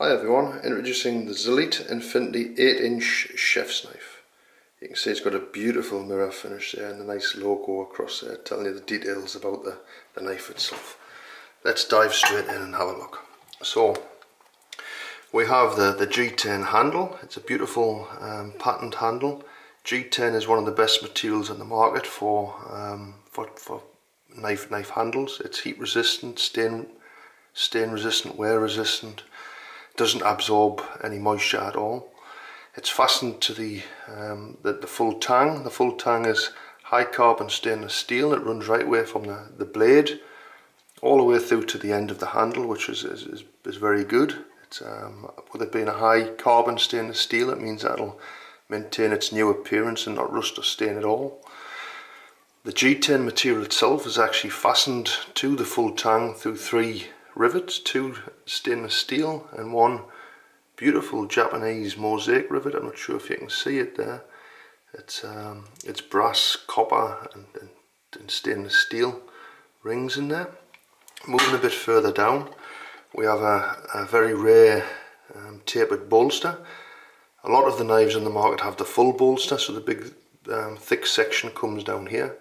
Hi everyone, introducing the Zelite Infinity 8-inch chef's knife. You can see it's got a beautiful mirror finish there and a nice logo across there telling you the details about the knife itself. Let's dive straight in and have a look. So we have the G10 handle. It's a beautiful patterned handle. G10 is one of the best materials on the market for knife handles. It's heat resistant, stain resistant, wear resistant. Doesn't absorb any moisture at all. It's fastened to the full tang. The full tang is high carbon stainless steel. It runs right away from the blade all the way through to the end of the handle, which is very good. It's, with it being a high carbon stainless steel, it means that it'll maintain its new appearance and not rust or stain at all. The G10 material itself is actually fastened to the full tang through 3 rivets, 2 stainless steel and 1 beautiful Japanese mosaic rivet. I'm not sure if you can see it there. It's brass, copper and stainless steel rings in there. Moving a bit further down, we have a very rare tapered bolster. A lot of the knives on the market have the full bolster, so the big thick section comes down here.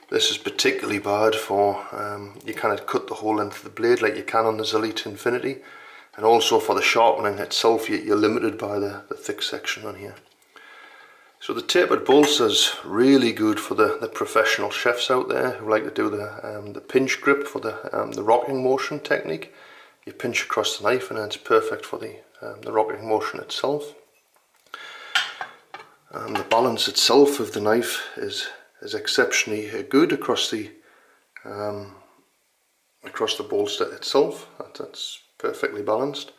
This is particularly bad for, you cannot cut the whole length of the blade like you can on the Zelite Infinity, and also for the sharpening itself you're limited by the thick section on here. So the tapered bolster is really good for the professional chefs out there who like to do the pinch grip for the rocking motion technique. You pinch across the knife and then it's perfect for the rocking motion itself. The balance itself of the knife is exceptionally good across the bolster itself. That's perfectly balanced.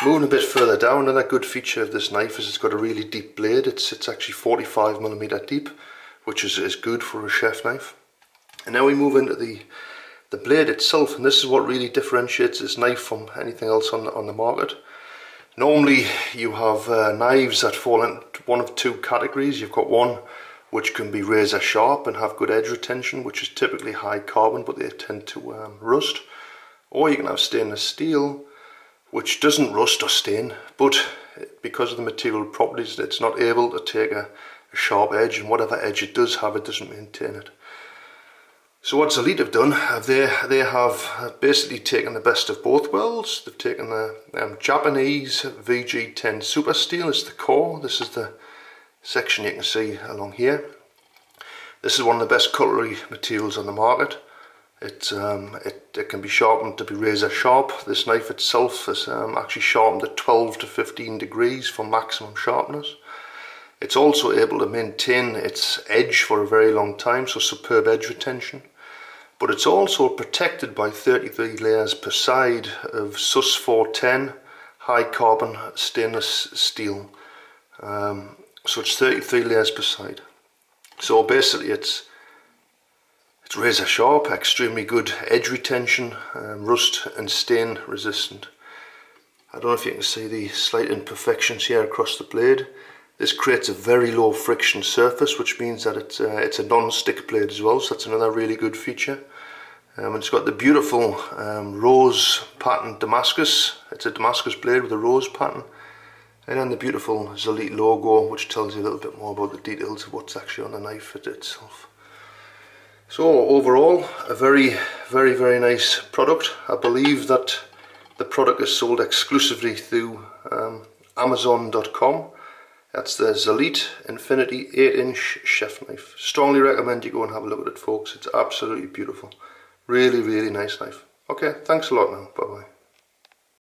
Moving a bit further down, another good feature of this knife is it's got a really deep blade. It's actually 45mm deep, which is good for a chef knife. And now we move into the blade itself, and this is what really differentiates this knife from anything else on the market. Normally you have knives that fall into one of 2 categories. You've got one which can be razor sharp and have good edge retention, which is typically high carbon, but they tend to rust. Or you can have stainless steel, which doesn't rust or stain, but because of the material properties, it's not able to take a sharp edge, and whatever edge it does have, it doesn't maintain it. So what Zelite have done, they have basically taken the best of both worlds. They've taken the Japanese VG10 Super Steel as the core. This is the section you can see along here. This is one of the best cutlery materials on the market. It can be sharpened to be razor sharp. This knife itself is actually sharpened at 12 to 15 degrees for maximum sharpness. It's also able to maintain its edge for a very long time, so superb edge retention. But it's also protected by 33 layers per side of SUS 410 high carbon stainless steel. So it's 33 layers per side. So basically it's razor sharp, extremely good edge retention, rust and stain resistant. I don't know if you can see the slight imperfections here across the blade. This creates a very low friction surface, which means that it's a non-stick blade as well, so that's another really good feature. It's got the beautiful rose pattern Damascus. It's a Damascus blade with a rose pattern. And then the beautiful Zelite logo, which tells you a little bit more about the details of what's actually on the knife itself. So overall, a very nice product. I believe that the product is sold exclusively through Amazon.com. That's the Zelite Infinity 8-inch chef knife. Strongly recommend you go and have a look at it, folks. It's absolutely beautiful. Really nice knife. Okay, thanks a lot now. Bye bye.